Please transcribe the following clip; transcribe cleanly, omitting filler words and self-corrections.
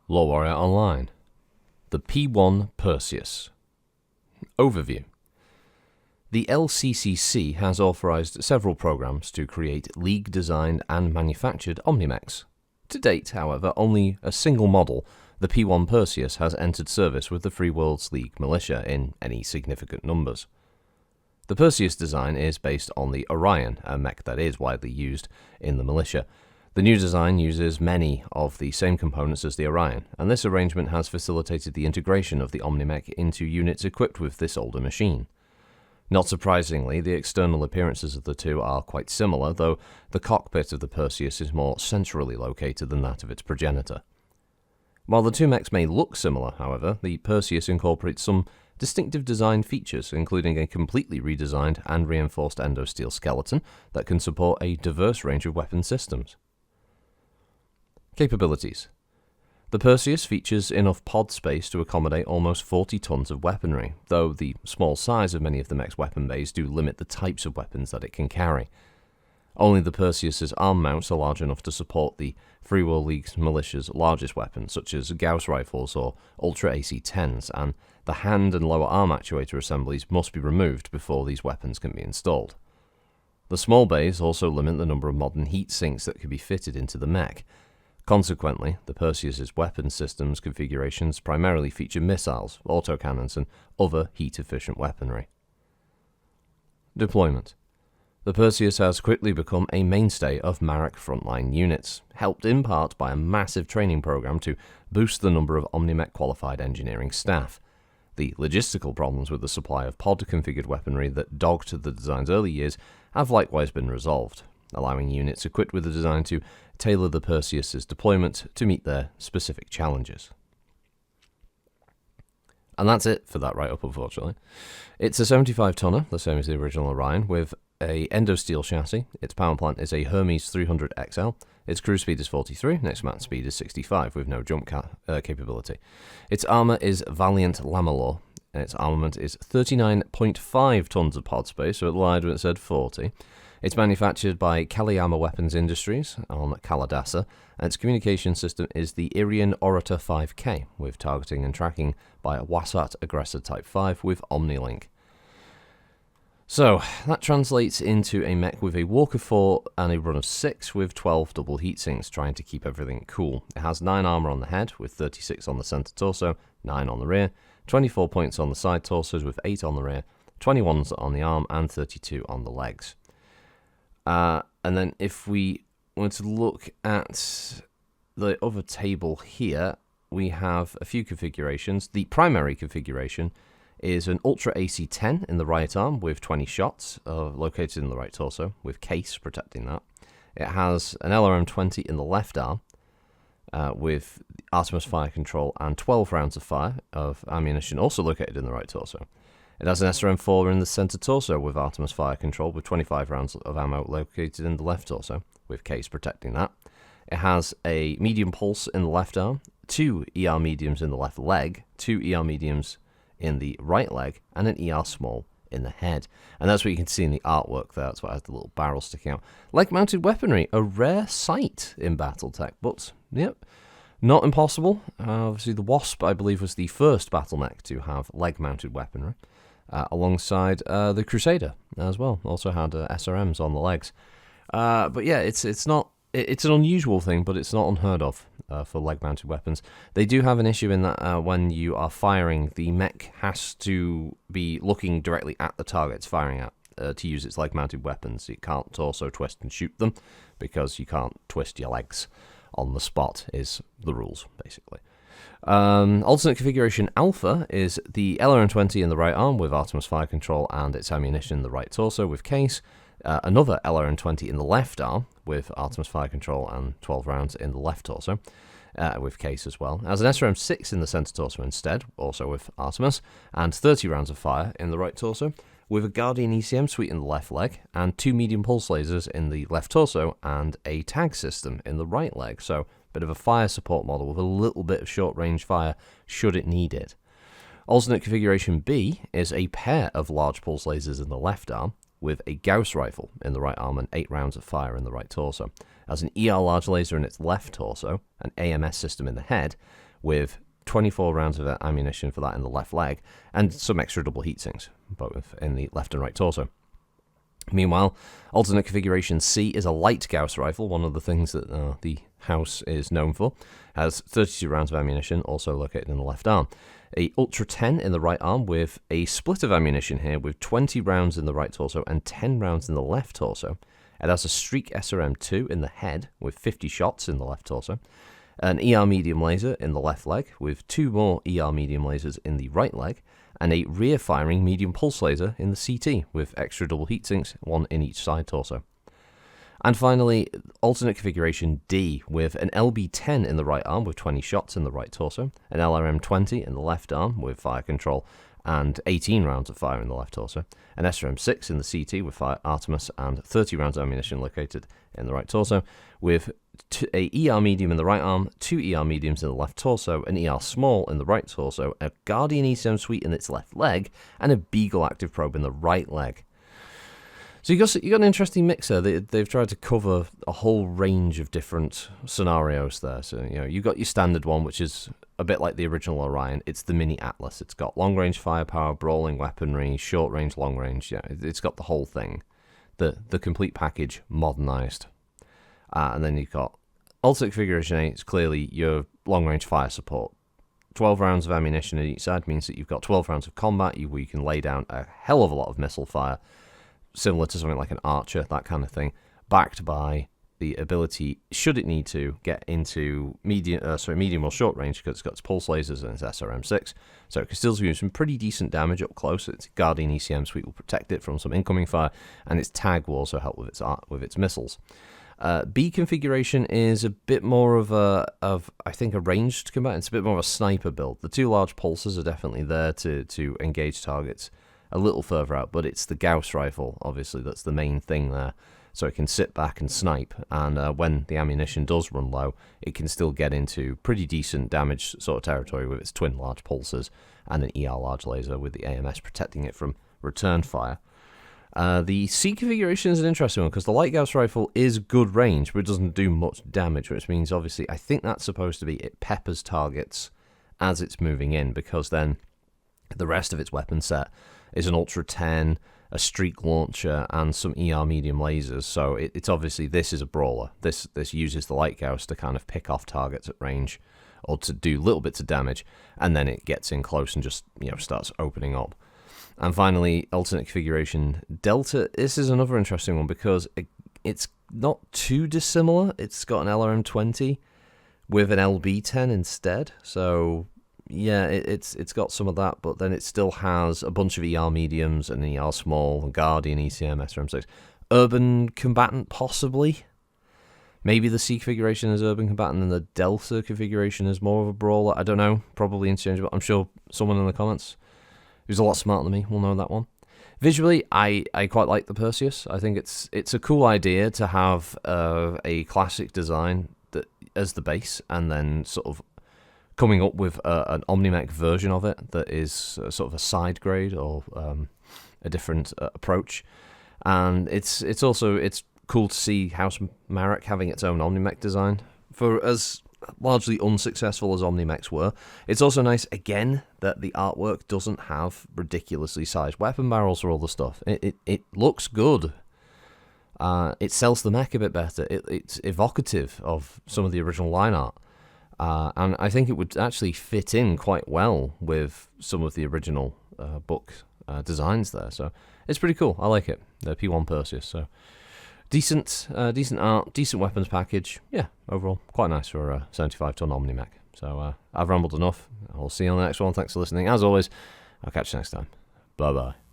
LoreWarrior Online. The P1 Perseus. Overview. The LCCC has authorized several programs to create League-designed and manufactured Omni-Mechs. To date, however, only a single model, the P1 Perseus, has entered service with the Free Worlds League militia in any significant numbers. The Perseus design is based on the Orion, a mech that is widely used in the militia. The new design uses many of the same components as the Orion, and this arrangement has facilitated the integration of the Omni-Mech into units equipped with this older machine. Not surprisingly, the external appearances of the two are quite similar, though the cockpit of the Perseus is more centrally located than that of its progenitor. While the two mechs may look similar, however, the Perseus incorporates some distinctive design features, including a completely redesigned and reinforced endosteel skeleton that can support a diverse range of weapon systems. Capabilities. The Perseus features enough pod space to accommodate almost 40 tons of weaponry, though the small size of many of the mech's weapon bays do limit the types of weapons that it can carry. Only the Perseus's arm mounts are large enough to support the Free World League's militia's largest weapons, such as Gauss rifles or Ultra AC-10s, and the hand and lower arm actuator assemblies must be removed before these weapons can be installed. The small bays also limit the number of modern heat sinks that can be fitted into the mech. Consequently, the Perseus's weapon systems configurations primarily feature missiles, autocannons, and other heat-efficient weaponry. Deployment. The Perseus has quickly become a mainstay of Marak frontline units, helped in part by a massive training program to boost the number of Omni-Mech qualified engineering staff. The logistical problems with the supply of pod-configured weaponry that dogged the design's early years have likewise been resolved, allowing units equipped with the design to tailor the Perseus's deployment to meet their specific challenges. And that's it for that write-up, unfortunately. It's a 75-tonner, the same as the original Orion, with a endosteel chassis. Its power plant is a Hermes 300 XL. Its cruise speed is 43, and its max speed is 65, with no jump capability. Its armor is Valiant Lamelor, and its armament is 39.5 tons of pod space, so it lied when it said 40. It's manufactured by Kaliyama Weapons Industries on Kalidasa, and its communication system is the Irian Orator 5K, with targeting and tracking by Wasat Aggressor Type 5 with Omnilink. So, that translates into a mech with a walk of 4 and a run of 6 with 12 double heatsinks, trying to keep everything cool. It has 9 armor on the head, with 36 on the center torso, 9 on the rear, 24 points on the side torsos with 8 on the rear, 21 on the arm, and 32 on the legs. And then if we were to look at the other table here, we have a few configurations. The primary configuration is an Ultra AC-10 in the right arm with 20 shots located in the right torso, with case protecting that. It has an LRM-20 in the left arm with Artemis fire control and 12 rounds of fire of ammunition also located in the right torso. It has an SRM-4 in the center torso with Artemis fire control with 25 rounds of ammo located in the left torso, with case protecting that. It has a medium pulse in the left arm, 2 ER mediums in the left leg, 2 ER mediums in the right leg, and an ER small in the head. And that's what you can see in the artwork there. That's why it has the little barrel sticking out. Leg-mounted weaponry, a rare sight in Battletech, but yep, not impossible. Obviously, the Wasp, I believe, was the first battle mech to have leg-mounted weaponry. Alongside the Crusader as well, also had SRMs on the legs. But yeah, it's an unusual thing, but it's not unheard of for leg-mounted weapons. They do have an issue in that when you are firing, the mech has to be looking directly at the target it's firing at to use its leg-mounted weapons. It can't torso twist and shoot them because you can't twist your legs on the spot is the rules, basically. Alternate configuration Alpha is the LRM-20 in the right arm with Artemis fire control and its ammunition in the right torso with case. Another LRM-20 in the left arm with Artemis fire control and 12 rounds in the left torso with case as well. As an SRM-6 in the center torso instead, also with Artemis, and 30 rounds of fire in the right torso, with a Guardian ECM suite in the left leg, and 2 medium pulse lasers in the left torso, and a tag system in the right leg. So, bit of a fire support model with a little bit of short-range fire should it need it. Alternate configuration B is a pair of large pulse lasers in the left arm, with a Gauss rifle in the right arm and 8 rounds of fire in the right torso. As an ER large laser in its left torso, an AMS system in the head, with 24 rounds of ammunition for that in the left leg, and some extra double heat sinks, both in the left and right torso. Meanwhile, alternate configuration C is a light Gauss rifle, one of the things that the house is known for. Has 32 rounds of ammunition, also located in the left arm. A Ultra 10 in the right arm with a split of ammunition here with 20 rounds in the right torso and 10 rounds in the left torso. It has a Streak SRM-2 in the head with 50 shots in the left torso. An ER medium laser in the left leg with 2 more ER medium lasers in the right leg, and a rear-firing medium pulse laser in the CT with extra double heat sinks, one in each side torso. And finally, alternate configuration D with an LB-10 in the right arm with 20 shots in the right torso, an LRM-20 in the left arm with fire control and 18 rounds of fire in the left torso, an SRM-6 in the CT with fire Artemis and 30 rounds of ammunition located in the right torso, with a ER medium in the right arm, 2 ER mediums in the left torso, an ER small in the right torso, a Guardian ECM suite in its left leg, and a Beagle active probe in the right leg. So you got an interesting mix there. They've tried to cover a whole range of different scenarios there. So you got your standard one, which is a bit like the original Orion. It's the Mini Atlas. It's got long range firepower, brawling weaponry, short range, long range. Yeah, it's got the whole thing, the complete package modernized. And then you've got alternate configuration A. It's clearly your long range fire support. 12 rounds of ammunition at each side means that you've got 12 rounds of combat where you can lay down a hell of a lot of missile fire, similar to something like an Archer, that kind of thing, backed by the ability, should it need to, get into medium or short range, because it's got its pulse lasers and its SRM-6, so it can still do some pretty decent damage up close. Its Guardian ECM suite will protect it from some incoming fire, and its tag will also help with its missiles. B configuration is a bit more of I think a ranged combat. It's a bit more of a sniper build. The 2 large pulsers are definitely there to engage targets a little further out, but it's the Gauss rifle, obviously, that's the main thing there. So it can sit back and snipe, and when the ammunition does run low, it can still get into pretty decent damage sort of territory with its twin large pulsers and an ER large laser with the AMS protecting it from return fire. The C configuration is an interesting one because the light Gauss rifle is good range, but it doesn't do much damage, which means obviously I think that's supposed to be it peppers targets as it's moving in, because then the rest of its weapon set is an Ultra 10, a Streak launcher, and some ER medium lasers. So it's obviously, this is a brawler. This uses the light Gauss to kind of pick off targets at range or to do little bits of damage, and then it gets in close and just starts opening up. And finally, alternate configuration Delta. This is another interesting one because it's not too dissimilar. It's got an LRM-20 with an LB-10 instead. So yeah, it's got some of that, but then it still has a bunch of ER mediums and ER small, Guardian, ECM, SRM-6. Urban Combatant, possibly. Maybe the C configuration is Urban Combatant and the Delta configuration is more of a brawler. I don't know. Probably interchangeable. I'm sure someone in the comments who's a lot smarter than me will know that one. Visually, I quite like the Perseus. I think it's a cool idea to have a classic design that as the base, and then sort of coming up with an Omni-Mech version of it that is sort of a side grade or a different approach. And it's cool to see House Marek having its own Omni-Mech design. For as largely unsuccessful as Omni-Mechs were, it's also nice, again, that the artwork doesn't have ridiculously sized weapon barrels or all the stuff. It looks good. It sells the mech a bit better. It's evocative of some of the original line art. And I think it would actually fit in quite well with some of the original book designs there. So it's pretty cool. I like it. The P1 Perseus. So decent art, decent weapons package. Yeah, overall, quite nice for a 75-ton Omni-Mech. So I've rambled enough. I'll see you on the next one. Thanks for listening. As always, I'll catch you next time. Bye-bye.